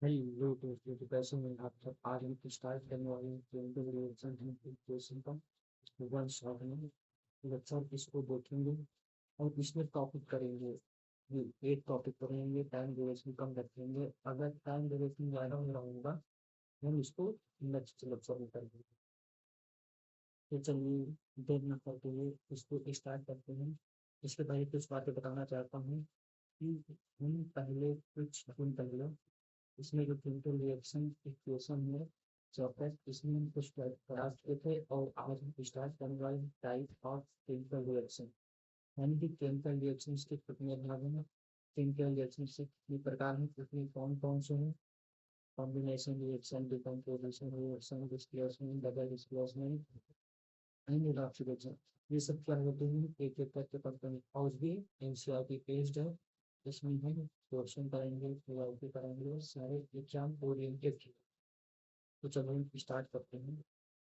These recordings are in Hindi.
हेलो दोस्तों, तो कैसे हैं आप सब। आज हम स्टार्ट करने वाले हैं केमिकल रिएक्शन इक्वेशन का वन शॉट में लेक्चर इसको देखेंगे और इसमें टॉपिक करेंगे। ये एक टॉपिक करेंगे, टाइम ड्यूरेशन कम रखेंगे। अगर टाइम ड्यूरेशन ज़्यादा हो रहा होगा हम इसको नेक्स्ट लेक्चर में करेंगे। तो चलिए देर न करते हुए इसको स्टार्ट करते हैं। इसके पहले कुछ बातें बताना चाहता हूँ कि हम पहले कुछ दिन पहले इसमें जो केमिकल रिएक्शन इक्वेशन है चैप्टर, इसमें हम कुछ पढ़ा चुके थे और आज हम स्टार्ट करने वाले हैं टाइप ऑफ केमिकल रिएक्शन। यानी कि केमिकल रिएक्शन के कितने भाग हैं, केमिकल रिएक्शन से कितने प्रकार हैं, कितने कौन कौन से हैं। Combination reaction, decomposition reaction, displacement, double displacement and reduction, ये सब क्या होते हैं एक एक करके पढ़ते हैं। और भी एनसीईआरटी पेज है, इसमें हम क्वेश्चन करेंगे, पीवाईक्यू करेंगे, सारे एग्जाम ओरिएंटेड। तो चलो हम स्टार्ट करते हैं।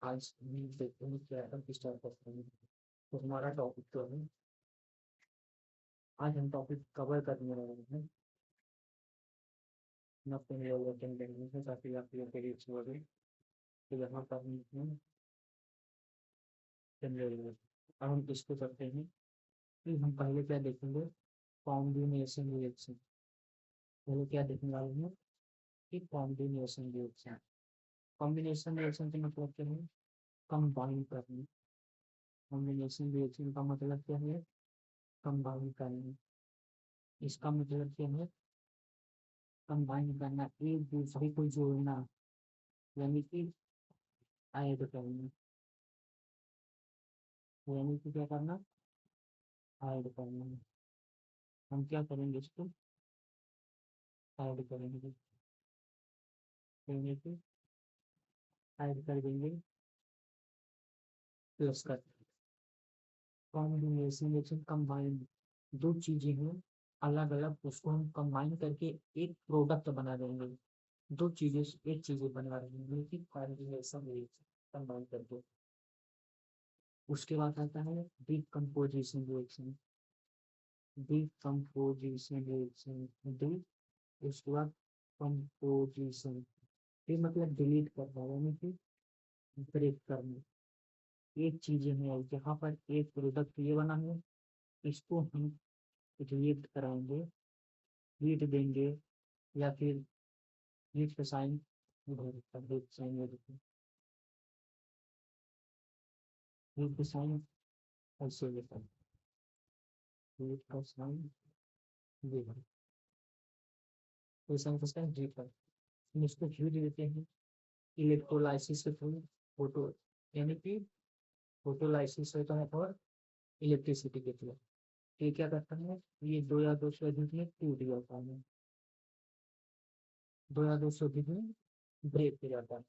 आज हम देखते हैं क्या हम स्टार्ट करते हैं। तो हमारा टॉपिक जो है, आज हम टॉपिक कवर करने वाले हैं नथिंग रिलेटेड लैंग्वेज में, ताकि आपके लिए अच्छा लगे। तो यहाँ पर हम जनरल, अब हम इसको करते हैं कि हम पहले क्या देखेंगे, कॉम्बिनेशन रिएक्शन। पहले क्या देखने वाले हैं कि कॉम्बिनेशन रिएक्शन। कॉम्बिनेशन रिएक्शन का मतलब क्या है, कंबाइन करना। कॉम्बिनेशन रिएक्शन का मतलब क्या है, कंबाइन करना। इसका मतलब क्या है, कंबाइन करना, एक दूसरे को जोड़ना, यानी कि ऐड करना। यानी कि क्या करना, ऐड करना। हम क्या करेंगे, इसको ऐड करेंगे, यानी कि ऐड कर देंगे, प्लस कर। कॉम्बिनेशन रिएक्शन कंबाइन, दो चीजें हैं अलग अलग, उसको हम कंबाइन करके एक प्रोडक्ट बना देंगे। दो चीजें एक चीजें बना रही हैं, लेकिन कॉम्बिनेशन रिएक्शन कंबाइन करके। उसके बाद आता है decomposition reaction. Decomposition reaction, D, उसके बाद कंपोजिशन, ये मतलब डिलीट करना, यानी कि ब्रेक करना। एक चीज है यहाँ पर, एक प्रोडक्ट ये बना है, इसको हम डिलीट कराएंगे, हीट देंगे, या फिर हीट का साइन इधर का हीट साइन, हीट का साइन ऐसे लेकर, हीट का साइन ये है, ऐसा किसका हीट का। हम इसको हीट देते हैं इलेक्ट्रोलाइसिस के थ्रू, फोटो, यानी कि फोटोलाइसिस होता है और इलेक्ट्रिसिटी के थ्रू। ये क्या करता है, ये दो या दो से अधिक में टूट जाता है, दो या दो से अधिक में ब्रेक हो जाता है।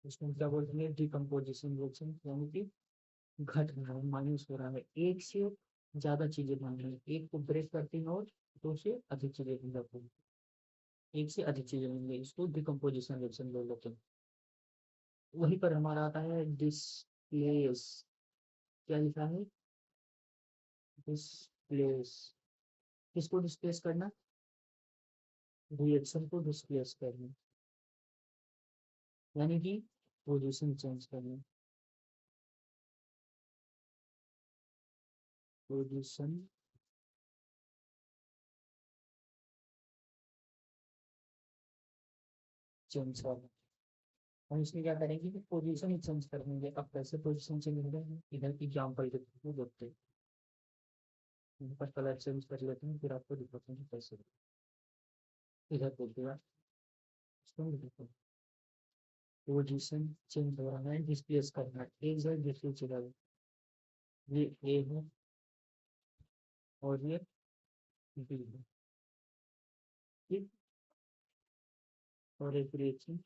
इसमें क्या बोलते हैं, डिकम्पोजिशन रिएक्शन, यानी कि घट रहा है, माइनस हो रहा है, एक से ज्यादा चीजें बन रही है, एक को ब्रेक करती है और दो से अधिक चीजें बन जाती है, एक से अधिक चीजें बन गई, इसको डिकम्पोजिशन रिएक्शन बोल देते हैं। वहीं पर हमारा आता है डिस्प्लेस। क्या लिखा है, डिस्प्लेस, किसको डिस्प्लेस करना, रिएक्शन को डिस्प्लेस करना, यानी कि पोजीशन चेंज करना, पोजीशन चेंज करना। हम इसमें क्या करेंगे कि पोजीशन ही चेंज कर देंगे। अब कैसे पोजीशन चेंज हो रहे हैं, इधर की एग्जाम्पल देखते हैं। यहाँ पर कलर चेंज कर लेते हैं, फिर आपको दिखाते हैं कैसे। इधर बोलते हैं, पोजीशन चेंज हो रहा है, डिस्प्लेस करना है, एक जगह दूसरी जगह। ये ए है और ये बी है, ठीक। और एक रिएक्शन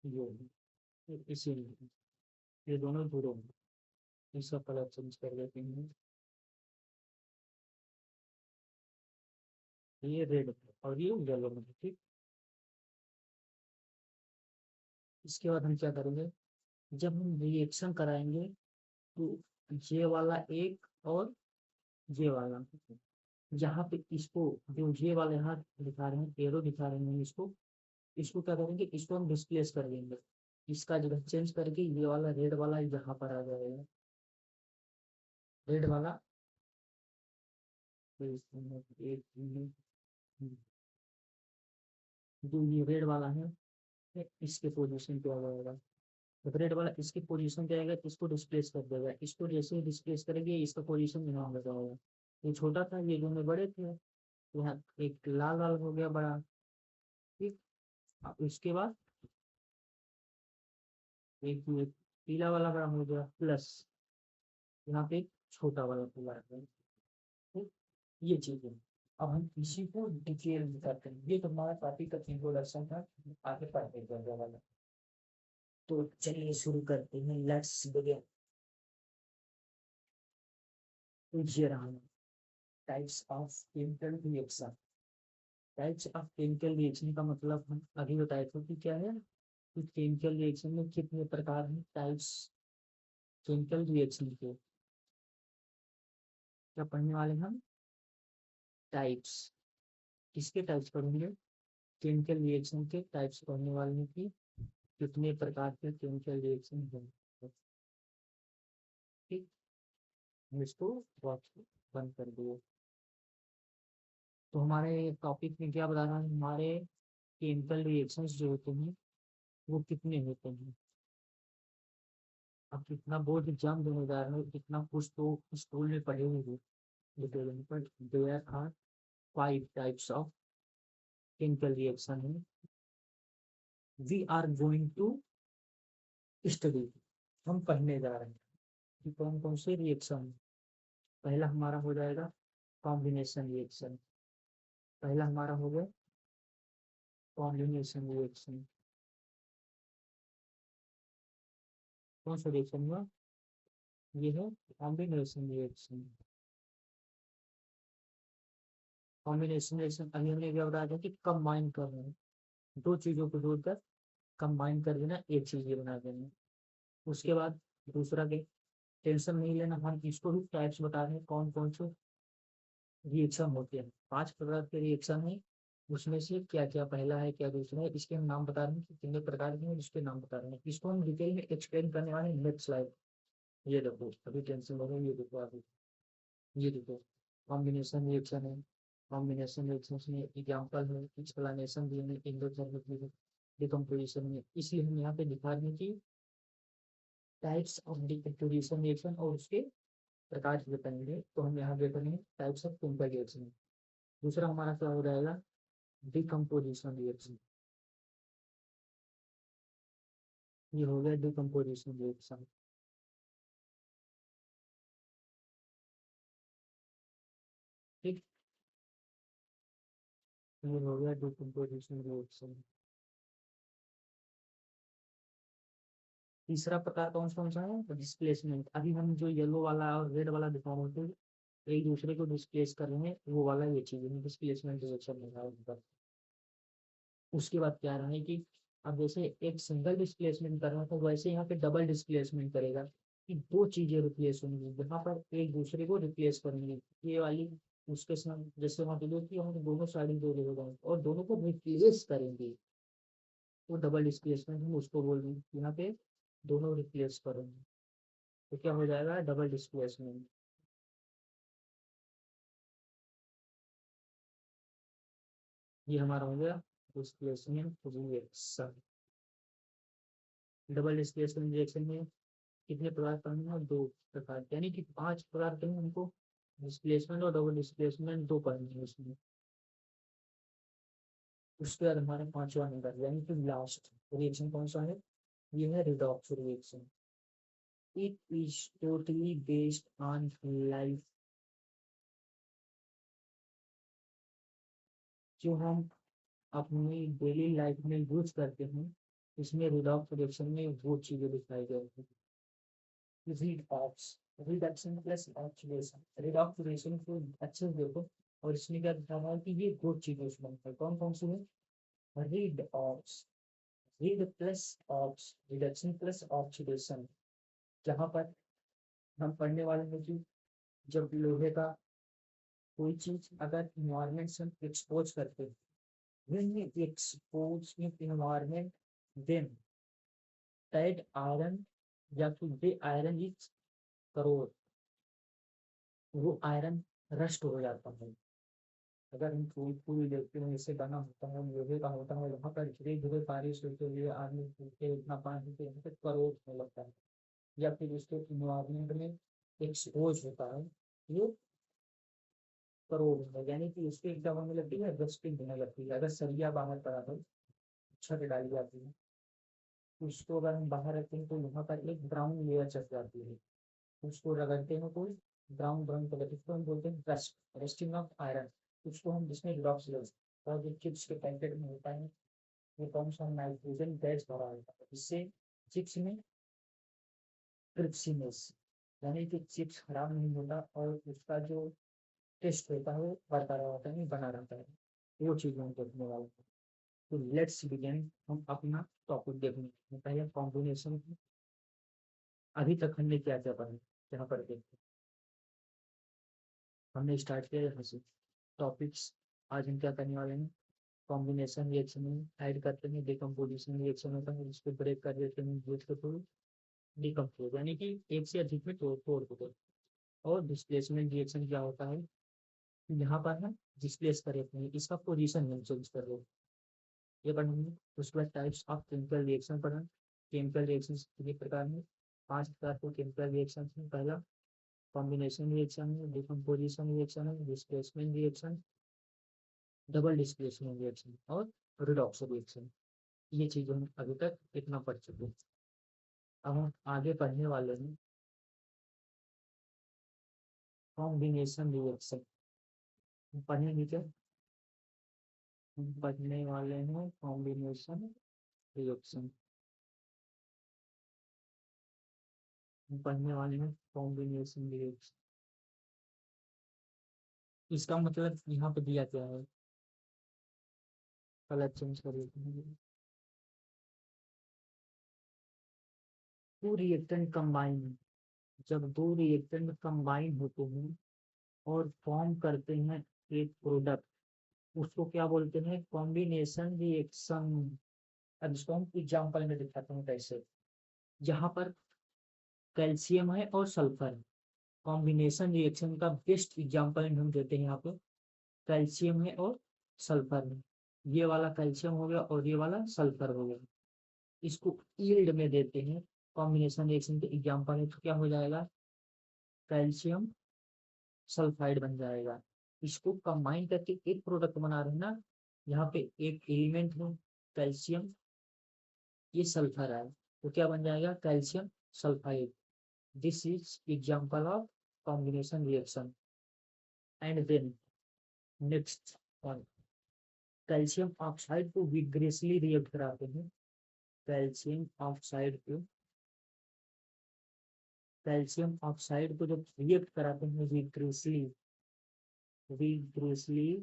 ये है, इसीलिए ये दोनों जुड़े हैं। इसका कलर चेंज कर लेते हैं, ये रेड और ये येलो में, ठीक। इसके बाद हम क्या करेंगे, जब हम रिएक्शन कराएंगे तो ये वाला एक और ये वाला, यहाँ पे इसको जो ये वाले यहाँ दिखा रहे हैं, एरो दिखा रहे हैं, इसको इसको क्या करेंगे, इसको हम डिस्प्लेस कर देंगे। इसका जगह चेंज करके ये वाला रेड वाला यहाँ पर आ जाएगा, रेड वाला। तो इसमें जो ये रेड वाला है इसके पोजीशन पे आ जाएगा। तो रेड वाला इसकी पोजीशन पे आएगा, इसको डिस्प्लेस कर देगा। इसको जैसे ही डिस्प्लेस करेंगे इसका पोजीशन यहाँ हो जाएगा। ये छोटा था, ये दोनों बड़े थे, यहाँ एक लाल लाल हो गया बड़ा। ठीक। अब उसके बाद एक ये पीला वाला बड़ा हो गया, प्लस यहाँ पे एक छोटा वाला पीला है। ठीक। ये चीज है। अब हम इसी को डिटेल में करते हैं। ये तो हमारा टॉपिक का इंट्रोडक्शन था, आगे पढ़ते हैं वाला। तो चलिए शुरू करते हैं, लेट्स बिगिन। तो ये रहा types of chemical reaction. Types of chemical reaction का मतलब हम अभी बताए थे कि क्या है, कि केमिकल रिएक्शन में कितने प्रकार हैं, टाइप्स केमिकल रिएक्शन के। क्या पढ़ने वाले हम, टाइप्स। किसके टाइप्स पढ़ेंगे, केमिकल रिएक्शन के टाइप्स पढ़ने वाले हैं कि कितने प्रकार के केमिकल रिएक्शन हैं। ठीक। हम इसको बंद कर दिए। तो हमारे टॉपिक में क्या बता रहा है, हमारे केमिकल रिएक्शंस जो होते हैं वो कितने होते हैं। अब कितना बोर्ड एग्जाम देने जा रहे हो, कितना कुछ तो स्कूल में पढ़े होंगे, but there are 5 types of chemical reaction है, we are going to study। हम पढ़ने जा रहे हैं कि कौन कौन से रिएक्शन। पहला हमारा हो जाएगा कॉम्बिनेशन रिएक्शन। पहला हमारा हो गया कॉम्बिनेशन रिएक्शन। कौन सा रिएक्शन हुआ, ये है कॉम्बिनेशन रिएक्शन। कॉम्बिनेशन रिएक्शन अभी हमने क्या बताया था कि कंबाइन कर रहे हैं, दो चीजों को जोड़कर कंबाइन कर देना, एक चीज ये बना देना। उसके बाद दूसरा के टेंशन नहीं लेना, हम इसको भी टाइप्स बता रहे हैं कौन कौन से रिएक्शन होते हैं। 5 प्रकार के रिएक्शन है, उसमें से क्या क्या पहला है क्या दूसरा है, इसके हम नाम बता रहे हैं कि कितने प्रकार के हैं, इसके नाम बता रहे हैं। इसको हम डिटेल में एक्सप्लेन करने वाले हैं नेक्स्ट स्लाइड। ये देखो अभी टेंशन हो रही है, ये देखो अभी, ये देखो कॉम्बिनेशन रिएक्शन है। कॉम्बिनेशन रिएक्शन में एग्जाम्पल है, एक्सप्लेनेशन भी है इंडोथर्मिक डिकम्पोजिशन में। इसलिए हम यहाँ पे दिखा रहे हैं कि टाइप्स ऑफ डिकम्पोजिशन रिएक्शन और उसके प्रकार से बताएंगे। तो हम यहाँ देख रहे हैं टाइप्स ऑफ केमिकल रिएक्शन। दूसरा हमारा क्या हो जाएगा, डिकम्पोजिशन रिएक्शन। ये हो गया डिकम्पोजिशन रिएक्शन। ठीक। ये हो गया डिकम्पोजिशन रिएक्शन। तीसरा प्रकार कौन सा है, डिस्प्लेसमेंट। अभी हम जो येलो वाला और रेड वाला दिखा रहे थे, एक दूसरे को डिस्प्लेस कर रहे हैं, वो वाला ये चीज है डिस्प्लेसमेंट रिएक्शन है। उसके बाद क्या रहा है कि अब जैसे एक सिंगल डिस्प्लेसमेंट कर रहा था, वैसे यहाँ पे डबल डिस्प्लेसमेंट करेगा कि दो चीजें रिप्लेस होंगी, यहाँ पर एक दूसरे को रिप्लेस करेंगे। ये वाली उसके साथ जैसे वहाँ पे दो थी, हम दोनों साइड दो ले जाएंगे और दोनों को रिप्लेस करेंगे, तो डबल डिस्प्लेसमेंट हम उसको बोल रहे हैं। यहाँ पे दोनों रिप्लेस करेंगे तो क्या हो जाएगा, डबल डिस्प्लेसमेंट। ये हमारा हो गया displacement reaction. Double displacement reaction में कितने प्रकार का है, दो प्रकार, यानी कि 5 प्रकार के हैं हमको। डिस्प्लेसमेंट और डबल डिस्प्लेसमेंट दो पढ़ने हैं उसमें। उसके बाद हमारा 5वां नंबर यानी कि लास्ट रिएक्शन कौन सा है, ये है redox reaction. It is totally based on life. जो हम अपनी डेली लाइफ में यूज करते हैं, इसमें रिडॉक्स रिएक्शन में वो चीजें दिखाई गई हैं। Redox, reduction plus oxidation. Redox reaction को अच्छे से देखो, और इसमें क्या दिखा रहा है कि ये दो चीजें उसमें है, कौन कौन सी है, redox, red plus ox, reduction plus oxidation. जहाँ पर हम पढ़ने वाले हैं कि जब लोहे का कोई चीज अगर इन्वायरमेंट से हम एक्सपोज करते हैं, when we expose in environment, then that iron या फिर वे आयरन इज करोड, वो आयरन रस्ट हो जाता है। अगर हम कोई कोई देखते हैं इससे बना होता है, लोहे का होता है, वहाँ पर धीरे धीरे बारिश होते हुए आदमी के इतना पानी के यहाँ पे करोड़ होने लगता है, या फिर उसके इन्वायरमेंट में एक्सपोज होता है, ये करोड़ होता है। यानी कि उसकी क्या होने लगती है, रस्टिंग होने लगती है। अगर सरिया बाहर पड़ा हो, छत डाली जाती है, उसको अगर हम बाहर रखते हैं तो यहाँ पर एक ब्राउन लेयर चढ़ जाती है, उसको रगड़ते हैं कोई ब्राउन ब्राउन कलर, इसको हम बोलते हैं रस्ट, रस्टिंग ऑफ आयरन। उसको हम जिसमें ड्रॉप्स ले, और जो चिप्स के पैकेट में होता है, वो कौन सा नाइट्रोजन गैस भरा होता है, जिससे चिप्स में क्रिप्सीनेस, यानी कि चिप्स खराब नहीं होता और उसका जो टेस्ट होता है वो बरकरार होता है, बना रहता है। वो चीज़ हम देखने वाले हैं। तो लेट्स बिगिन, हम अपना टॉपिक देखने पहले कॉम्बिनेशन। अभी तक हमने क्या क्या पढ़ा, यहाँ पर देखते हमने स्टार्ट किया यहाँ से टॉपिक्स। आज हम क्या करने वाले हैं, कॉम्बिनेशन रिएक्शन में ऐड करते हैं, डिकम्पोजिशन रिएक्शन होता है, इसको ब्रेक कर देते हैं ब्रेक के थ्रू, डिकम्पोज यानी कि एक से अधिक में तोड़ तोड़ को। और डिस्प्लेसमेंट रिएक्शन क्या होता है, यहाँ पर हम डिस्प्लेस कर देते हैं, इसका पोजीशन हम चेंज कर रहे हैं, ये पढ़ेंगे। उसके बाद टाइप्स ऑफ केमिकल रिएक्शन पढ़ा। केमिकल रिएक्शन कितने प्रकार में, 5 प्रकार के केमिकल रिएक्शन है। पहला कॉम्बिनेशन रिएक्शन है, डिकम्पोजिशन रिएक्शन है, displacement reaction, double displacement reaction और रिडॉक्स रिएक्शन। ये चीजें हम अभी तक इतना पढ़ चुके हैं। अब हम आगे पढ़ने वाले हैं कॉम्बिनेशन रिएक्शन। पढ़ेंगे क्या, हम पढ़ने वाले हैं कॉम्बिनेशन रिएक्शन, हम पढ़ने वाले हैं कॉम्बिनेशन रिएक्शन। इसका मतलब यहाँ पे दिया क्या है, कलर चेंज करिए। टू रिएक्टेंट कंबाइन, जब दो रिएक्टेंट कंबाइन होते हैं और फॉर्म करते हैं एक प्रोडक्ट, उसको क्या बोलते हैं, कॉम्बिनेशन रिएक्शन। अब इसको हम एग्जाम्पल में दिखाते हैं कैसे। यहाँ पर कैल्शियम है और सल्फर, कॉम्बिनेशन रिएक्शन का बेस्ट एग्जाम्पल हम देते हैं यहाँ पे। कैल्शियम है और सल्फर है, ये वाला कैल्शियम हो गया और ये वाला सल्फर हो गया, इसको यील्ड में देते हैं। कॉम्बिनेशन रिएक्शन के एग्जाम्पल है तो क्या हो जाएगा, कैल्शियम सल्फाइड बन जाएगा। इसको कंबाइन करके एक प्रोडक्ट बना रहे हैं ना, यहाँ पे एक एलिमेंट है कैल्शियम, ये सल्फर है, तो क्या बन जाएगा, calcium sulphide. This is example of combination reaction. And then next one, calcium oxide को विग्रेसली रिएक्ट कराते हैं। कैल्शियम ऑक्साइड को, कैल्शियम ऑक्साइड को जब रिएक्ट कराते हैं विग्रेसली, विग्रेसली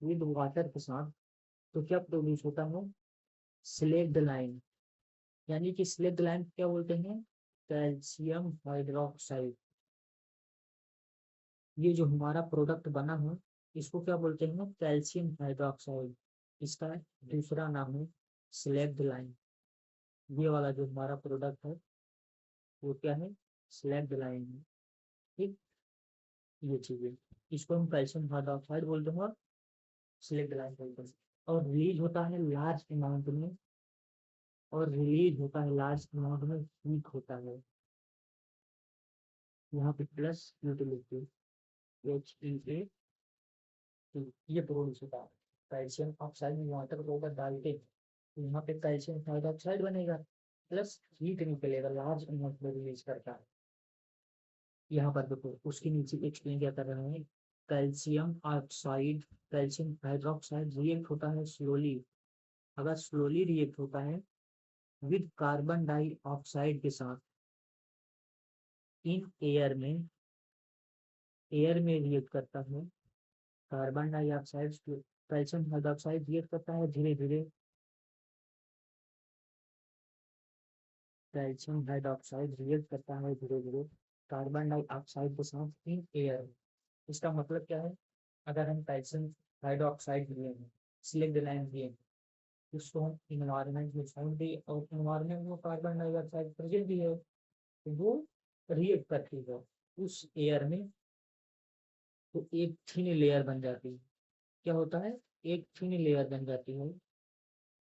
विद वाटर के साथ, तो क्या प्रोड्यूस होता है, स्लेक्ड लाइन। यानी कि स्लेक्ड लाइन क्या बोलते हैं, कैल्शियम हाइड्रोक्साइड। ये जो हमारा प्रोडक्ट बना है, इसको क्या बोलते हैं, कैल्शियम हाइड्रोक्साइड। इसका दूसरा नाम है स्लेक्ड लाइन। ये वाला जो हमारा प्रोडक्ट है वो क्या है, स्लेक्ड लाइन है। ठीक, ये चीजें, इसको हम कैल्शियम हाइड्रोक्साइड बोलते हैं और स्लेक्ड लाइन बोलते हैं। और रिलीज होता है लार्ज अमाउंट में, और रिलीज होता है लार्ज अमाउंट में, वीक होता है। यहाँ पे प्लस यूटिलिटी HEA, ये प्रोड्यूस होता है। कैल्शियम ऑक्साइड में वाटर को अगर डालते तो यहाँ पे कैल्शियम हाइड्रोक्साइड बनेगा, प्लस हीट निकलेगा, लार्ज अमाउंट में रिलीज करता है। यहाँ पर देखो उसके नीचे एक्सप्लेन क्या कर रहे हैं, calcium oxide, calcium hydroxide react होता है स्लोली। अगर स्लोली रिएक्ट होता है विद कार्बन डाइऑक्साइड के साथ इन एयर में, एयर में रिएक्ट करता है carbon dioxide, calcium hydroxide react करता है धीरे धीरे, कैल्शियम हाइड्रोक्साइड रिएक्ट करता है धीरे धीरे कार्बन डाइऑक्साइड के साथ इन एयर। इसका मतलब क्या है, अगर हम कैल्शियम हाइड्रोक्साइड लिए हैं, सिलेक्ट लिए हैं, उसको हम इन्वायरमेंट में छोड़ दें और इन्वायरमेंट में कार्बन डाइऑक्साइड प्रेजेंट भी है, तो वो रिएक्ट करती है उस एयर में, तो एक थिन लेयर बन जाती है। क्या होता है, एक थिन लेयर बन जाती है,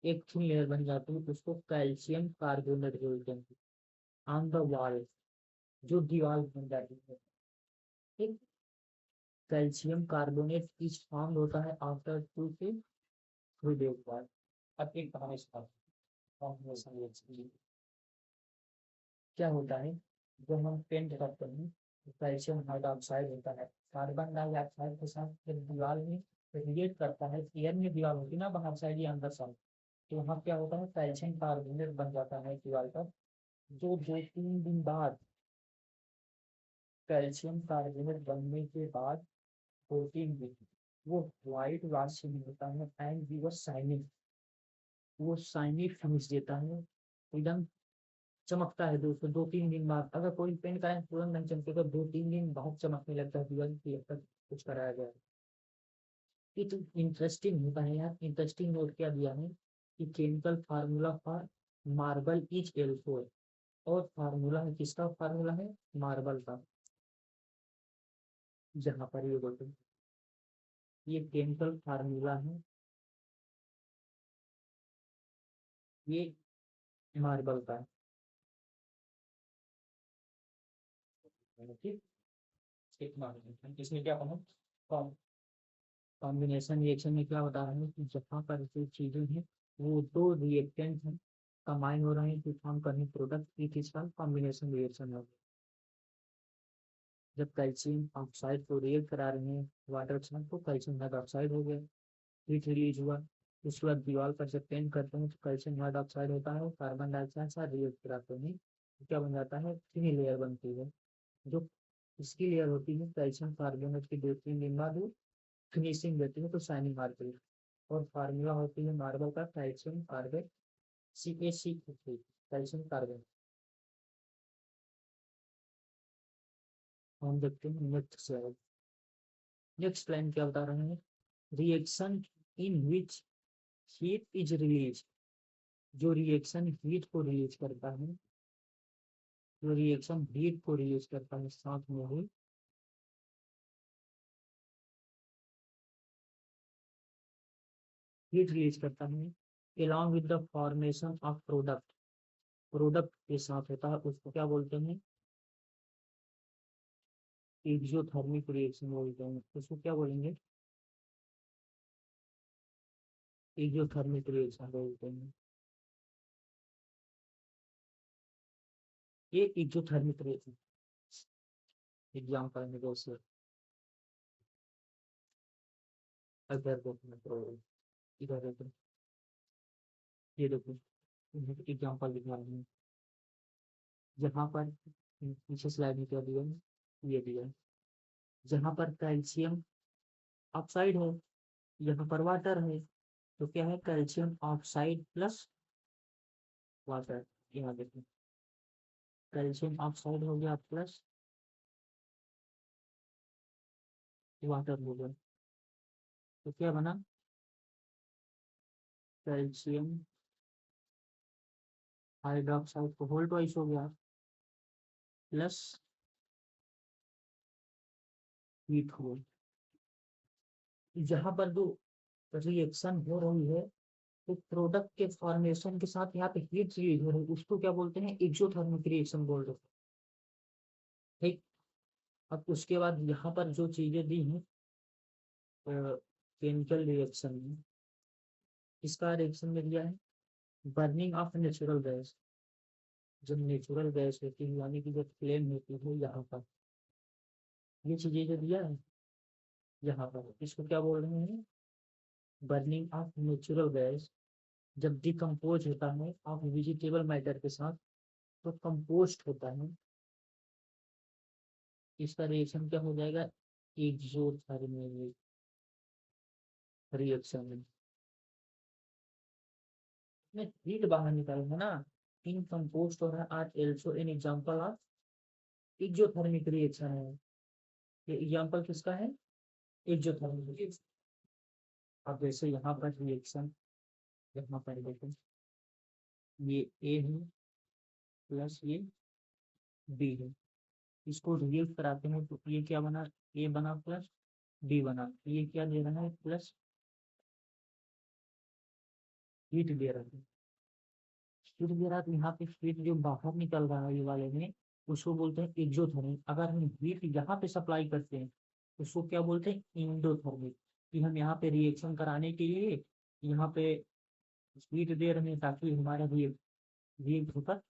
एक थिन लेयर बन जाती है, उसको कैल्शियम कार्बोनेट बोलते हैं ऑन द वॉल, जो दीवार बन जाती है। एक कैल्शियम कार्बोनेट इज फॉर्म होता है आफ्टर 2 से 3 days बाद। अब एक कहानी सुनाता, क्या होता है, जब हम पेंट करते हैं तो कैल्शियम हाइड्रोक्साइड होता है, कार्बन डाइऑक्साइड के साथ जब दीवार में रिएक्ट करता है, एयर में दीवार होती है ना बाहर साइड या अंदर साइड, तो वहाँ क्या होता है, कैल्शियम कार्बोनेट बन जाता है दीवार पर, जो 2-3 दिन बाद, कैल्शियम कार्बोनेट बनने के बाद 2-3 दिन वो व्हाइट वाश में होता है एंड वी वर शाइनिंग, वो शाइनी फिनिश देता है, एकदम चमकता है। दोस्तों 2-3 दिन बाद अगर कोई पेंट कराए तुरंत नहीं चमकेगा, 2-3 दिन बहुत चमकने लगता है, तुरंत लगता है कुछ कराया गया है। ये तो इंटरेस्टिंग होता है यार। इंटरेस्टिंग नोट क्या दिया है कि chemical formula for marble is L4, और फार्मूला है किसका, फार्मूला है मार्बल का, जहाँ पर ये बोलते हैं ये केमिकल फार्मूला है, ये मार्बल का है, ठीक। एक मार्बल इसमें क्या कहा, कॉम्बिनेशन रिएक्शन में क्या होता है कि जहाँ पर जो चीजें हैं वो दो रिएक्टेंट हैं, कंबाइन हो रहे हैं तो फॉर्म करने प्रोडक्ट, एक इसका कॉम्बिनेशन रिएक्शन है। जब कैल्शियम ऑक्साइड को रिएक्ट करा रहे हैं वाटर के साथ तो कैल्शियम हाइड्रोक्साइड हो गया, हीट रिलीज हुआ, उसके बाद दीवार पर जब पेंट करते हैं तो कैल्शियम हाइड्रोक्साइड होता है, कार्बन डाइऑक्साइड साथ रिएक्ट कराते हैं तो क्या बन जाता है, थीन लेयर बनती है, जो इसकी लेयर होती है कैल्शियम कार्बोनेट की 2-3 दिन बाद वो फिनिशिंग देती है तो शाइनिंग मारती है। और फार्मूला होती है मार्बल का calcium Corbett, CaC3, calcium Corbett. हम देखते हैं नेक्स्ट स्लाइड। नेक्स्ट लाइन क्या बता रहे हैं, reaction in which heat is release, जो रिएक्शन हीट को रिलीज करता है, जो रिएक्शन हीट को रिलीज करता है साथ में ही हीट रिलीज करता है along with the formation of product, product के साथ होता है, उसको क्या बोलते हैं, एक्सोथर्मिक रिएक्शन बोलते हैं, उसको क्या बोलेंगे, एक्सोथर्मिक रिएक्शन बोलते हैं। ये एक्सोथर्मिक रिएक्शन एग्जाम्पल में जैसे अगर देखना तो इधर देखो, ये देखो एग्जाम्पल दिखा रहे हैं, जहाँ पर पीछे स्लाइड में क्या दिया है, ये दिया है, जहाँ पर कैल्शियम ऑक्साइड है, यहाँ पर वाटर है, तो क्या है, कैल्शियम ऑक्साइड प्लस वाटर, यहाँ देखो कैल्शियम ऑक्साइड हो गया प्लस वाटर हो गया, तो क्या बना, कैल्शियम हाइड्रोक्साइड को होल ट्वाइस हो गया प्लस हीट हो, जहाँ पर जो रिएक्शन हो रही है तो प्रोडक्ट के फॉर्मेशन के साथ यहाँ पे हीट रिलीज हो रही है, उसको क्या बोलते हैं, एक्सोथर्मिक रिएक्शन बोल रहे हैं, ठीक। अब उसके बाद यहाँ पर जो चीजें दी हैं केमिकल रिएक्शन में, इसका रिएक्शन में दिया है बर्निंग ऑफ नेचुरल गैस, जब नेचुरल गैस होती है यानी कि जब फ्लेम होती है यहाँ पर, ये चीजें जो दिया है यहाँ पर, इसको क्या बोल रहे हैं, बर्निंग ऑफ नेचुरल गैस, जब डिकम्पोज होता है ऑफ वेजिटेबल मैटर के साथ तो कंपोस्ट होता है, इसका रिएक्शन क्या हो जाएगा, एक्सोथर्मिक रिएक्शन में हीट बाहर निकलेगा ना, इन कंपोस्ट हो रहा है are also an example of exothermic reaction है, ये एग्जांपल किसका है, एक्सोथर्मिक। अब जैसे यहाँ पर रिएक्शन, यहाँ पर देखो ये ए है प्लस ये बी है, इसको रिड्यूस कराते हैं तो ये क्या बना, ए बना प्लस बी बना, ये क्या दे रहा है प्लस हीट दे रहा है। हीट दे रहा है तो यहाँ पे हीट जो बाहर निकल रहा है ये वाले में, उसको बोलते हैं एक्सोथर्मिक। अगर हम हीट यहाँ पे सप्लाई करते हैं तो उसको क्या बोलते हैं इंडोथर्मिक। कि हम यहाँ पे रिएक्शन कराने के लिए यहाँ पे हीट दे रहे हैं ताकि हमारा रिएक्ट होकर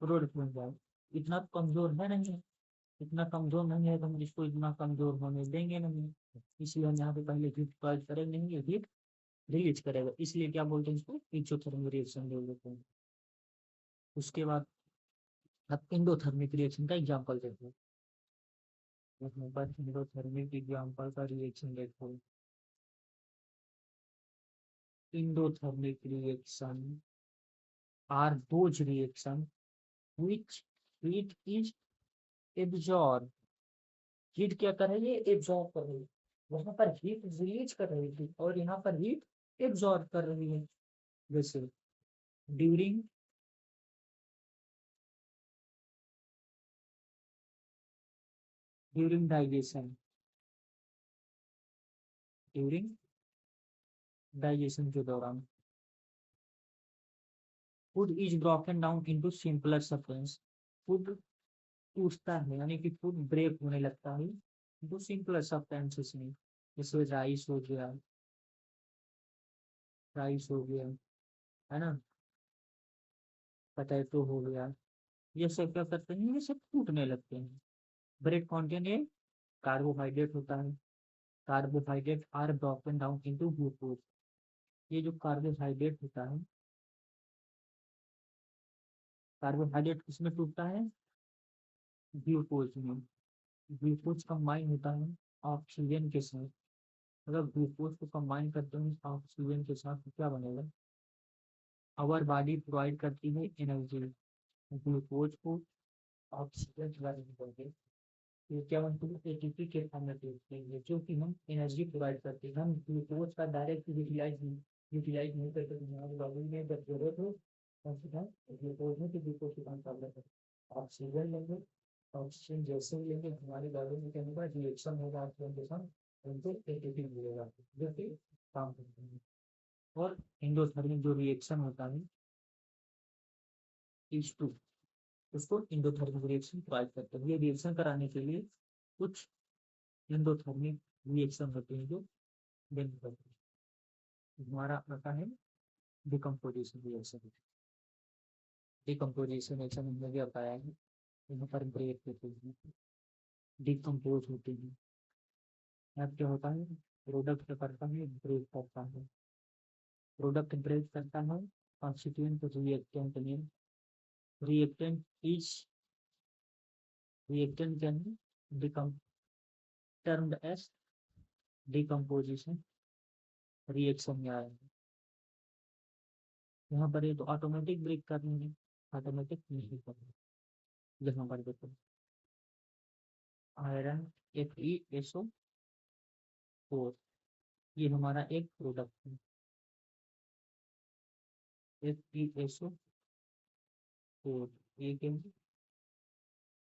प्रोडक्ट बन जाए। इतना कमजोर है नहीं, इतना कमजोर नहीं है तो हम इसको इतना कमजोर होने देंगे नहीं, इसलिए हम यहाँ पे पहले हीट प्रोवाइड करेंगे नहीं, हीट रिलीज करेगा, इसलिए क्या बोलते हैं इसको एक्सोथर्मिक रिएक्शन बोल देते हैं। उसके बाद अब इंडोथर्मिक रिएक्शन का एग्जांपल देखो, यहाँ पर इंडोथर्मिक एग्जांपल का रिएक्शन देखो। Endothermic reaction are those reaction which heat is absorbed। Heat क्या कर रही है, एब्जॉर्ब कर रही है। वहां पर हीट रिलीज कर रही थी और यहाँ पर हीट एब्जॉर्ब कर रही है। जैसे during during digestion, during digestion के दौरान food is broken down into simpler substance. Food टूटता है यानी कि फूड ब्रेक होने लगता है इनटू सिंपलर सब्सटेंसेस में। जैसे राइस हो गया, है ना, पटेटो हो गया, ये सब क्या करते हैं, ये सब टूटने लगते हैं। ब्रेड कॉन्टेन ये कार्बोहाइड्रेट होता है। Carbohydrate are broken down into glucose. ये जो कार्बोहाइड्रेट होता है, कार्बोहाइड्रेट किसमें टूटता है, ग्लूकोज में। ग्लूकोज कंबाइन होता है ऑक्सीजन के साथ। अगर ग्लूकोज को कंबाइन करते हैं ऑक्सीजन के साथ तो क्या बनेगा, आवर बॉडी प्रोवाइड करती है एनर्जी। ग्लूकोज को ऑक्सीजन प्रोवाइड करके ये क्या बनती है, एटीपी के फॉर्म में भेजते हैं जो कि हम एनर्जी प्रोवाइड करते हैं। हम ग्लूकोज का डायरेक्ट यूटिलाइज नहीं करते, हमारी बॉडी में जब जरूरत हो कम से कम ग्लूकोज में, तो ग्लूकोज की कम कर ऑक्सीजन लेंगे। ऑक्सीजन जैसे ही लेंगे हमारी बॉडी में क्या होगा, रिएक्शन होगा ऑक्सीजन के साथ, उनको एटीपी मिलेगा जो कि काम करते हैं। और एंडोथर्मिक जो रिएक्शन होता है इस टू, उसको एंडोथर्मिक रिएक्शन प्रोवाइड करते हैं। ये रिएक्शन कराने के लिए कुछ एंडोथर्मिक रिएक्शन होते हैं जो बंद करते हैं। हमारा आता है डिकम्पोजिशन रिएक्शन। डिकम्पोजिशन रिएक्शन हमने भी बताया है, यहाँ पर ब्रेक होते हैं, डिकम्पोज होते हैं। अब क्या होता है, प्रोडक्ट करता है ब्रेक करता है, प्रोडक्ट ब्रेक करता है कॉन्स्टिट्यूएंट रिएक्टेंट में। रिएक्टेंट इज रिएक्टेंट क्या है, डिकम टर्म्ड एज डिकम्पोजिशन रिएक्शन में आया है। यहाँ पर ये तो ऑटोमेटिक ब्रेक करनी है, ऑटोमेटिक नहीं करनी। यहाँ पर देखो आयरन FeSO4, ये हमारा एक प्रोडक्ट है FeSO4, एक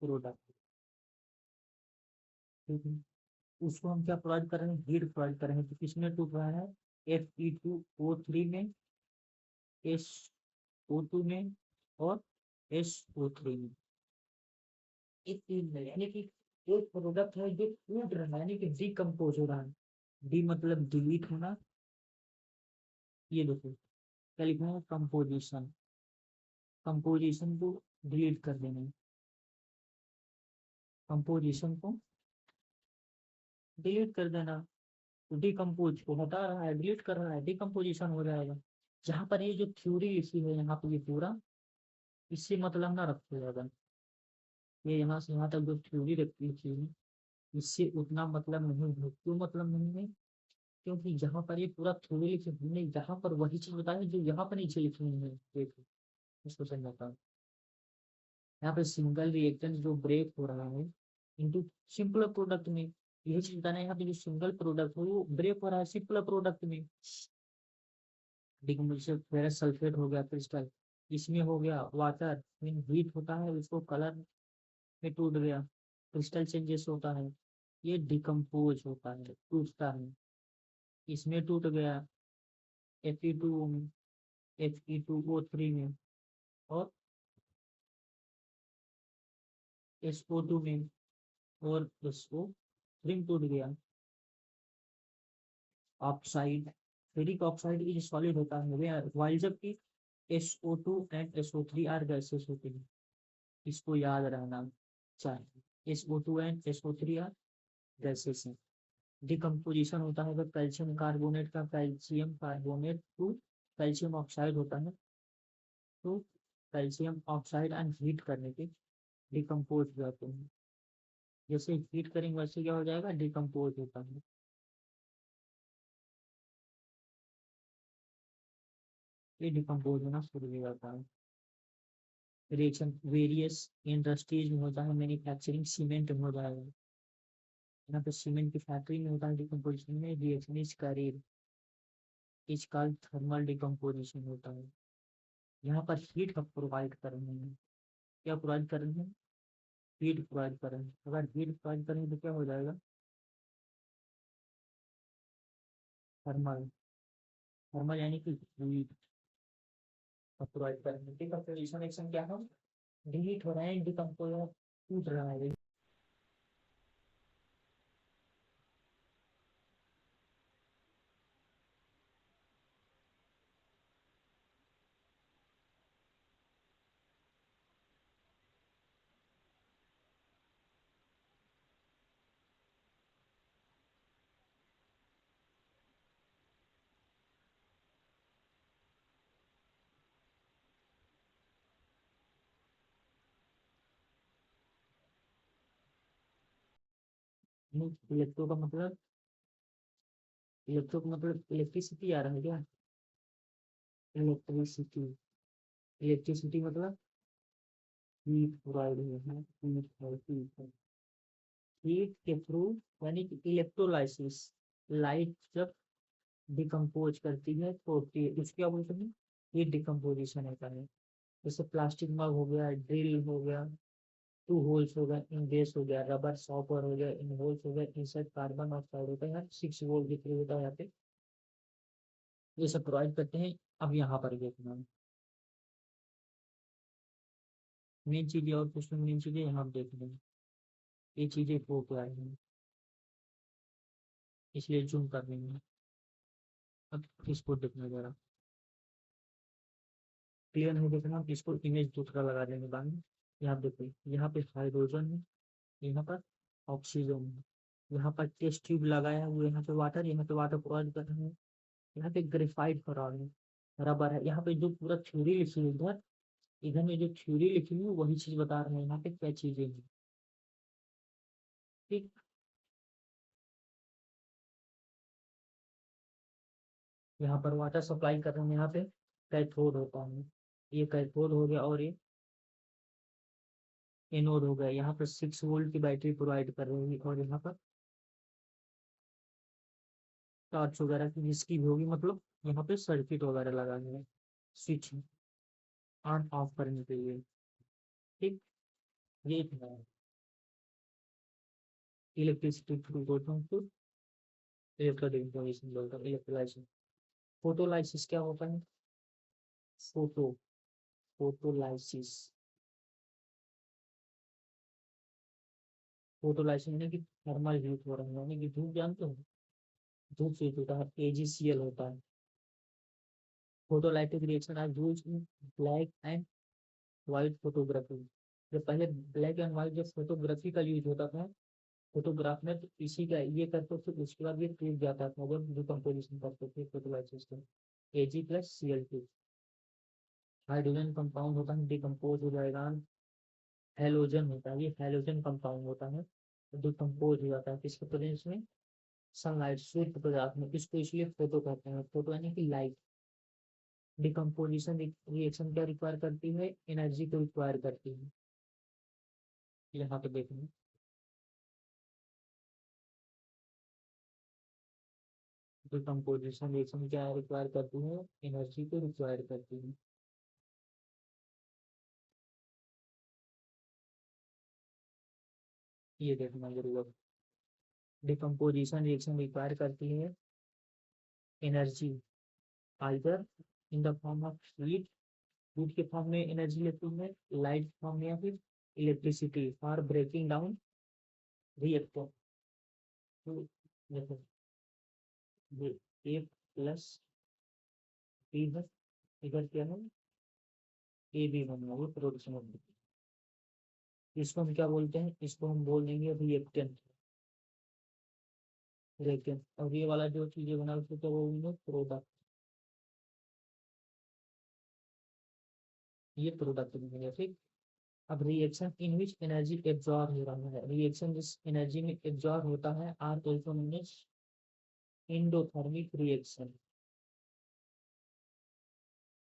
प्रोडक्ट, ठीक है। उसको हम क्या प्रोवाइड कर रहे हैं, हीट प्रोवाइड कर रहे हैं, तो किसमें टूट रहा है, Fe2O3 में, SO2 में और SO3 में। इस तीन में यानी कि एक प्रोडक्ट है जो टूट रहा है यानी कि डिकम्पोज हो रहा है। डी मतलब डिलीट होना, ये देखो क्या लिखा है, कंपोजिशन, कंपोजिशन को डिलीट कर देना, कंपोजिशन को डिलीट कर देना। तो डिकम्पोज को हटा रहा है, डिलीट कर रहा है, डिकम्पोजिशन हो जाएगा। जहाँ पर ये जो थ्योरी लिखी है यहाँ पे ये पूरा, इससे मतलब ना रखो ज़्यादा, ये यहाँ से यहाँ तक जो थ्योरी रखी थी इससे उतना मतलब नहीं है। क्यों मतलब नहीं है, क्योंकि जहाँ पर ये पूरा थ्योरी लिखी हमने यहाँ पर वही चीज बताई जो यहाँ पर नीचे लिखी है। देखो इसको समझाता हूँ। यहाँ पे सिंगल रिएक्टेंट जो ब्रेक हो रहा है इनटू सिंपल प्रोडक्ट में, ये चीज बताना है यहाँ पे जो सिंगल प्रोडक्ट हो वो ब्रेक हो रहा है सिंपल प्रोडक्ट में। डिकम्पोजिशन फेरस सल्फेट हो गया क्रिस्टल, इसमें हो गया वाटर, मीन हीट होता है उसको कलर में टूट गया, क्रिस्टल चेंजेस होता है, ये डिकम्पोज होता है टूटता है। इसमें टूट गया Fe2 में, Fe2O3 में, और SO2 में, और SO3 में टूट गया। Oxide, ferric oxide is solid होता है वाइल, जबकि SO2 and SO3 are gases होते हैं। इसको याद रहना चाहिए, SO2 and SO3 are gases हैं। डिकम्पोजिशन होता है जब कैल्शियम कार्बोनेट का calcium carbonate to calcium oxide होता है, तो कैल्शियम ऑक्साइड एंड हीट करने के डिकम्पोज हो जाते हैं। जैसे हीट करेंगे वैसे क्या हो जाएगा, डिकम्पोज होता है। ये डिकम्पोज होना शुरू हो जाता है। रिएक्शन वेरियस इंडस्ट्रीज में होता है, मैन्युफैक्चरिंग सीमेंट में हो जाएगा, यहाँ पे सीमेंट की फैक्ट्री में होता है डिकम्पोजिशन में, reaction is carried is called thermal decomposition होता है। यहाँ पर हीट का प्रोवाइड कर रहे हैं, क्या प्रोवाइड कर रहे हैं, हीट प्रोवाइड कर रहे हैं। अगर हीट प्रोवाइड करेंगे तो क्या हो जाएगा, थर्मल, थर्मल यानी कि हीट प्रोवाइड करेंगे। डिकम्पोजिशन एक्शन क्या है, डिलीट हो रहा है, डिकम्पोज टूट रहा है। इलेक्ट्रो का मतलब, इलेक्ट्रो का मतलब इलेक्ट्रिसिटी आ रहा है क्या, इलेक्ट्रिसिटी, इलेक्ट्रिसिटी मतलब हीट प्रोवाइड है, हीट के थ्रू, यानी कि इलेक्ट्रोलाइसिस, लाइट जब डिकम्पोज करती है तो उसको क्या बोलते हैं, हीट डिकम्पोजिशन होता है। जैसे प्लास्टिक मग हो गया, ड्रिल हो गया, टू होल्स हो गया, इन बेस हो गया, रबर सॉपर हो गया, इन होल्स हो गया, इनसाइड कार्बन ऑक्साइड होता है, 6 वोल्ट के थ्रू होता है यहाँ पे, ये सब प्रोवाइड करते हैं। अब यहाँ पर देखना मेन चीजें, और कुछ मेन चीजें यहाँ पे देख लेंगे, ये चीजें हो क्या है, इसलिए जूम कर लेंगे। अब इसको देखना जरा, क्लियर नहीं देखना, इसको इमेज दूसरा लगा देंगे बाद में। यहाँ देखो, यहाँ पे हाइड्रोजन है, यहाँ पर ऑक्सीजन है, यहाँ पर टेस्ट ट्यूब लगाया है, यहाँ पे वाटर, यहाँ पे वाटर प्रोवाइड कर रहे हैं, यहाँ पे ग्रेफाइट फॉरऑल है, रबर है। यहाँ पे जो पूरा थ्योरी लिखी है इधर, इधर में जो थ्योरी लिखी है वही चीज बता रहे हैं, यहाँ पे क्या चीजें हैं। ठीक, यहाँ पर वाटर सप्लाई कर रहे हैं, यहाँ पे कैथोड होता है, ये कैथोड हो गया, और ये एनोड हो गया। यहाँ पर 6 वोल्ट की बैटरी प्रोवाइड कर रही है, और यहाँ पर टॉर्च वगैरह की जिसकी भी होगी, मतलब यहाँ पे सर्किट वगैरह लगानी है, स्विच ऑन ऑफ करने के लिए। ठीक, ये है इलेक्ट्रिसिटी थ्रू इलेक्ट्रोलाइसिस। फोटोलाइसिस क्या होता है, फोटो, फोटोलाइसिस, फोटोलाइसिस यानी कि थर्मल हीट हो रहा है, यानी कि धूप जानते हो, धूप से होता है, AgCl होता है। Photolytic reaction are used in black and white photography. जब पहले ब्लैक एंड व्हाइट जब फोटोग्राफी का यूज होता था, फोटोग्राफ में, तो इसी का ये करते थे, उसके बाद ये टूट जाता था जब डिकम्पोजिशन करते थे फोटोलाइसिस को। Ag+Cl2 हाइड्रोजन कंपाउंड होता है, डिकम्पोज हो जाएगा, हेलोजन होता है, ये हेलोजन कंपाउंड होता है, डिकम्पोज हो जाता है किसके प्रेजेंस में, सनलाइट, सूर्य प्रकाश में। इसको इसलिए फोटो कहते हैं, फोटो यानी कि लाइट। डिकम्पोजिशन रिएक्शन क्या रिक्वायर करती है, एनर्जी को रिक्वायर करती है। यहाँ पे देखना, डिकम्पोजिशन रिएक्शन क्या रिक्वायर करती है, एनर्जी को रिक्वायर करती है। ये देखना जरूर, डिकम्पोजिशन रिएक्शन रिक्वायर करती है energy, either in the form of heat, heat के फॉर्म में एनर्जी लेती है, लाइट फॉर्म में, या फिर electricity for breaking down reactor. तो देखो ये ए प्लस बी है, इधर क्या है ए बी बनना, ये प्रोडक्शन ऑफ, इसको हम क्या बोलते हैं, इसको हम बोल देंगे रिएक्टेंट, रिएक्टेंट। और ये वाला जो चीजें बना उसको क्या बोलेंगे, प्रोडक्ट, ये प्रोडक्ट बनेगा, ठीक। अब reaction in which energy absorb हो रहा है, रिएक्शन जिस एनर्जी में एब्जॉर्ब होता है are also known as endothermic reaction.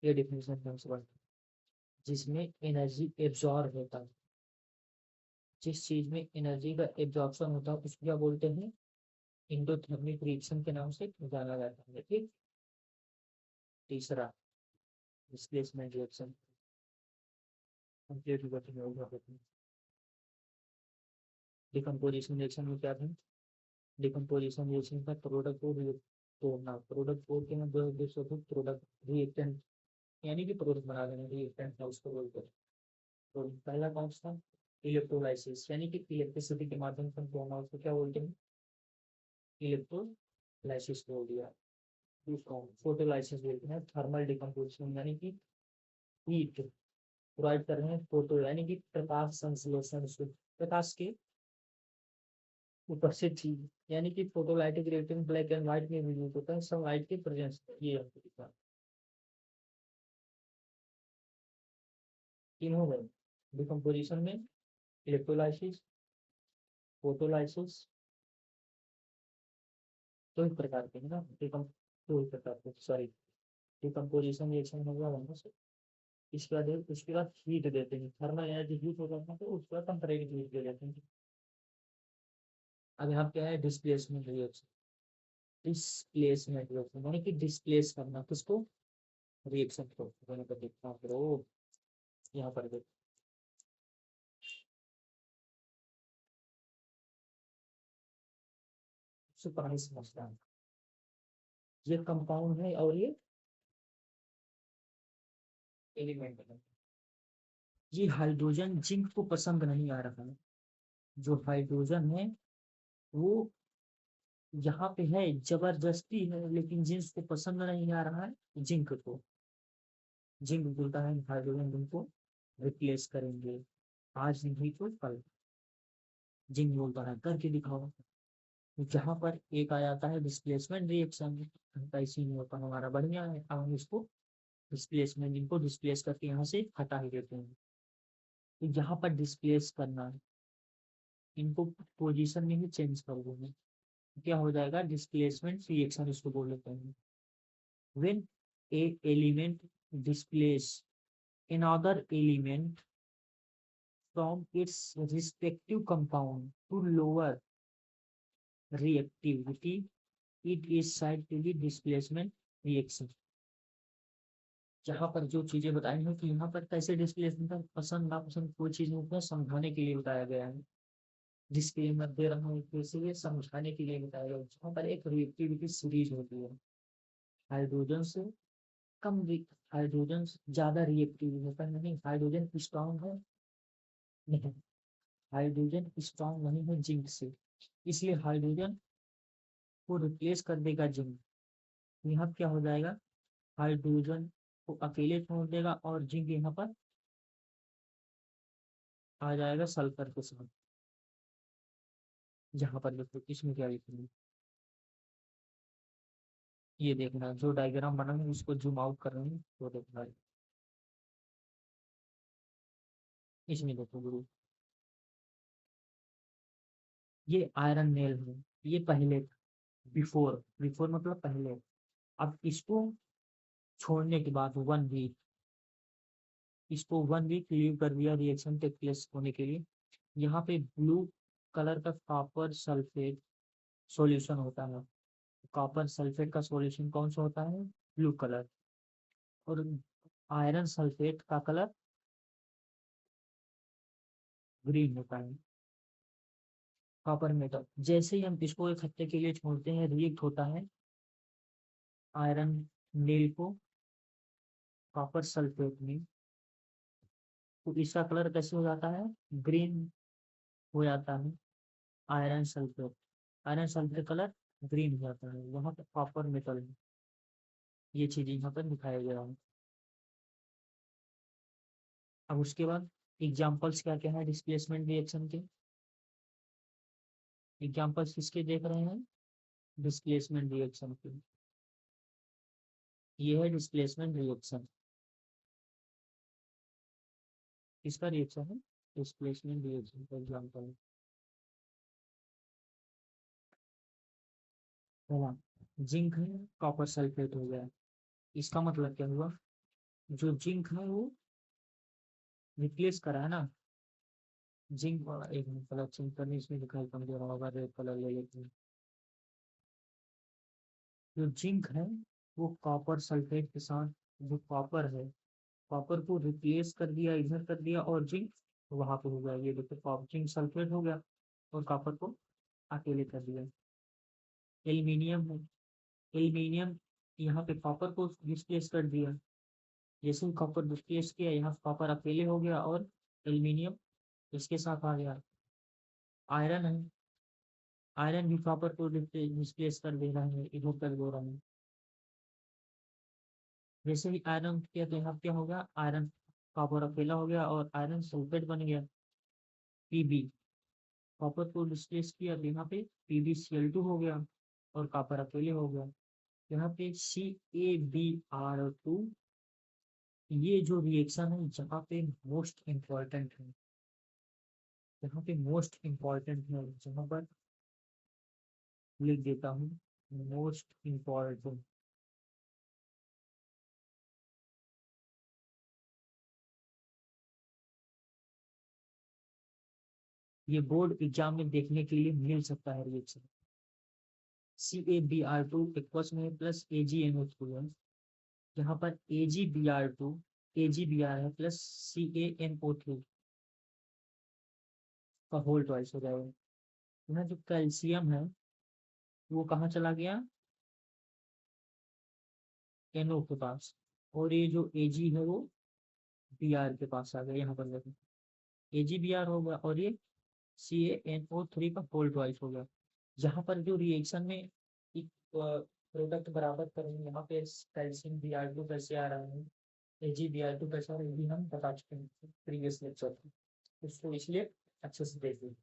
ये डिफिनेशन है, जिसमें एनर्जी एब्जॉर्ब होता है, जिस चीज में एनर्जी का एब्जॉर्प्शन होता है उसको क्या बोलते हैं, एंडोथर्मिक रिएक्शन के नाम से जाना जाता है, ठीक। तीसरा डिस्प्लेसमेंट रिएक्शन, कंप्लीट होगा। डिकम्पोजिशन रिएक्शन में क्या था, डिकम्पोजिशन रिएक्शन का प्रोडक्ट को तोड़ना, प्रोडक्ट तोड़ के हम दो प्रोडक्ट रिएक्टेंट, यानी कि प्रोडक्ट बना देना, रिएक्टेंट है उसको बोलते हैं। तो पहला कौन सा, इलेक्ट्रोलाइसिस, यानी कि इलेक्ट्रिसिटी के माध्यम से तोड़ना, उसको क्या बोलते हैं, इलेक्ट्रोलाइसिस बोल दिया। दूसरा फोटोलाइसिस बोलते हैं, थर्मल डिकम्पोजिशन, यानी कि हीट प्रोवाइड कर रहे हैं, फोटो यानी कि प्रकाश संश्लेषण से, प्रकाश के उपस्थित चीज, यानी कि photolytic reactant black and white में भी यूज होता है, सब लाइट की प्रेजेंस, ये तीन हो गए डिकम्पोजिशन में, इलेक्ट्रोलाइसिस, फोटोलाइसिस, दो ही प्रकार के है ना, दो ही प्रकार के, सॉरी, डिकम्पोजिशन रिएक्शन हो गया वहां से। उसके बाद हीट देते हैं, थर्मल एनर्जी हीट हो जाता है तो उसके बाद टेम्परेरी हीट दे देते हैं। अब यहाँ क्या है, डिस्प्लेसमेंट रिएक्शन, डिस्प्लेसमेंट रिएक्शन यानी कि डिस्प्लेस करना किसको, रिएक्शन को। मैंने तो देखना करो, यहाँ पर देखो, पानी समझता है, ये कंपाउंड है और ये एलिमेंट है। ये हाइड्रोजन जिंक को पसंद नहीं आ रहा है, जो हाइड्रोजन है वो यहाँ पे है जबरदस्ती है, लेकिन जिंक को पसंद नहीं आ रहा है, जिंक को, जिंक बोलता है हाइड्रोजन जिंक को रिप्लेस करेंगे, आज नहीं तो कल, जिंक बोलता है करके दिखाओ। तो जहाँ पर एक आ जाता है डिस्प्लेसमेंट रिएक्शन, ऐसे नहीं होता, हमारा बढ़िया है, अब हम इसको डिस्प्लेसमेंट, जिनको डिस्प्लेस करके यहाँ से हटा ही देते हैं। तो यहाँ पर डिस्प्लेस करना है, इनको पोजीशन में ही चेंज कर देंगे, क्या हो जाएगा, डिस्प्लेसमेंट रिएक्शन इसको बोल लेते हैं। When A element displace another element from its respective compound to lower reactivity, it is said to be displacement reaction। जहाँ पर जो चीजें बताई हैं कि यहाँ पर कैसे डिस्प्लेसमेंट पसंद नापसंद कोई चीज नहीं, समझाने के लिए बताया गया है, डिस्क्लेमर दे रहा हूँ तो इसलिए समझाने के लिए बताया गया। जहाँ पर एक रिएक्टिविटी सीरीज होती है, हाइड्रोजन से कम, हाइड्रोजन ज्यादा रिएक्टिव होता है, नहीं हाइड्रोजन स्ट्रॉन्ग है, नहीं हाइड्रोजन स्ट्रॉन्ग नहीं है जिंक से, इसलिए हाइड्रोजन को रिप्लेस कर देगा जिंक। यहाँ क्या हो जाएगा, हाइड्रोजन को अकेले छोड़ देगा और जिंक यहाँ पर आ जाएगा सल्फर के साथ। जहाँ पर देखो इसमें क्या लिखेंगे, ये देखना जो डायग्राम बनाएंगे उसको जूम आउट कर रहे हैं तो देखना, इसमें देखो गुरु, ये आयरन नेल है, ये पहले, बिफोर, बिफोर मतलब पहले। अब इसको छोड़ने के बाद 1 वीक, इसको 1 वीक लीव कर दिया रिएक्शन टेक प्लेस होने के लिए। यहाँ पे ब्लू कलर का कॉपर सल्फेट सॉल्यूशन होता है, कॉपर सल्फेट का सॉल्यूशन कौन सा होता है, ब्लू कलर, और आयरन सल्फेट का कलर ग्रीन होता है। कॉपर मेटल जैसे ही हम इसको एक हफ्ते के लिए छोड़ते हैं रिएक्ट होता है आयरन नील को कॉपर सल्फेट में, तो इसका कलर कैसे हो जाता है, ग्रीन हो जाता है। Iron sulphate, iron sulphate colour green हो जाता है, वहां पर कॉपर मेटल है। ये चीज यहाँ पर दिखाया गया है। अब उसके बाद एग्जाम्पल्स क्या क्या है डिस्प्लेसमेंट रिएक्शन के, एग्जाम्पल्स किसके देख रहे हैं, डिस्प्लेसमेंट रिएक्शन के। ये है डिस्प्लेसमेंट रिएक्शन, किसका रिएक्शन है, डिस्प्लेसमेंट रिएक्शन का एग्जाम्पल। पहला जिंक है कॉपर सल्फेट हो गया, इसका मतलब क्या हुआ, जो जिंक है वो रिप्लेस करा है ना, जिंक वाला एक मिनट कलर चेंज करने इसमें दिखाई कमजोर होगा, रेड कलर ले लेते हैं। जो जिंक है वो कॉपर सल्फेट के साथ, जो कॉपर है कॉपर को रिप्लेस कर दिया, इधर कर दिया, और जिंक वहां पे हो गया, ये देखो जिंक सल्फेट हो गया और कॉपर को अकेले कर दिया। एल्यूमिनियम है, एल्यूमिनियम यहाँ पे कॉपर को रिप्लेस कर दिया, जैसे ही कॉपर रिप्लेस किया यहाँ कॉपर अकेले हो गया और एल्यूमिनियम इसके साथ आ गया। आयरन है, आयरन भी कॉपर को रिप्लेस कर दे रहा है, इधर कर दे रहा है। जैसे ही आयरन किया तो यहाँ क्या हो गया, आयरन कॉपर अकेला हो गया और आयरन सल्फेट बन गया, पीबी। कॉपर को डिस्प्लेस किया तो यहाँ पे PbCl2 हो गया और कॉपर अकेले हो गया। यहाँ पे CaBr2, ये जो रिएक्शन है जहाँ पे मोस्ट इम्पॉर्टेंट है, यहाँ पे मोस्ट इम्पॉर्टेंट है, जहाँ पर लिख देता हूँ मोस्ट इम्पॉर्टेंट। ये बोर्ड एग्जाम में देखने के लिए मिल सकता है रिएक्शन। CaBr2 एक्वस में प्लस AgNO2 है, यहाँ पर AgBr2 AgBr है प्लस CaNO3 का होल ट्वाइस हो जाएगा। यहाँ जो कैल्शियम है वो कहाँ चला गया, NO के पास, और ये जो Ag है वो Br के पास आ गया, यहाँ पर देखो AgBr होगा और ये CaNO3 का होल ट्वाइस हो गया। यहाँ पर जो रिएक्शन में एक प्रोडक्ट बराबर करेंगे, यहाँ पे कैल्शियम Br2 कैसे आ रहा है, AgBr2 कैसे आ रहा है, ये भी हम बता चुके हैं प्रीवियस लेक्चर में, उसको इसलिए अच्छे से देख लीजिए।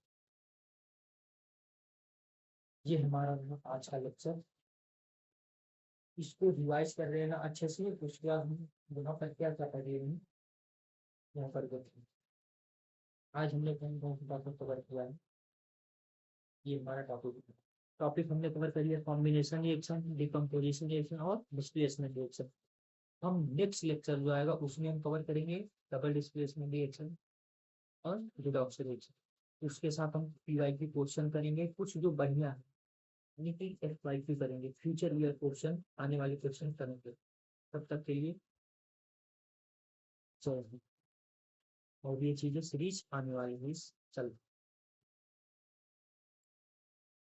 ये हमारा आज का लेक्चर, इसको रिवाइज कर रहे हैं ना अच्छे से, उसके बाद हम यहाँ पर क्या क्या करेंगे यहाँ पर देखें। आज हमने कौन कौन सी बातों को कवर किया है, ये हमारा टॉपिक, टॉपिक हमने कवर कर लिया कॉम्बिनेशन रिएक्शन, डिकम्पोजिशन रिएक्शन और डिस्प्लेसमेंट रिएक्शन। हम नेक्स्ट लेक्चर जो आएगा उसमें हम कवर करेंगे डबल डिस्प्लेसमेंट रिएक्शन और रिडॉक्स रिएक्शन। उसके साथ हम PYQ क्वेश्चन करेंगे कुछ जो बढ़िया है, यानी कि FYQ करेंगे, फ्यूचर ईयर क्वेश्चन आने वाले क्वेश्चन करेंगे। तब तक के लिए चलो, और ये चीजें सीरीज आने वाली है चल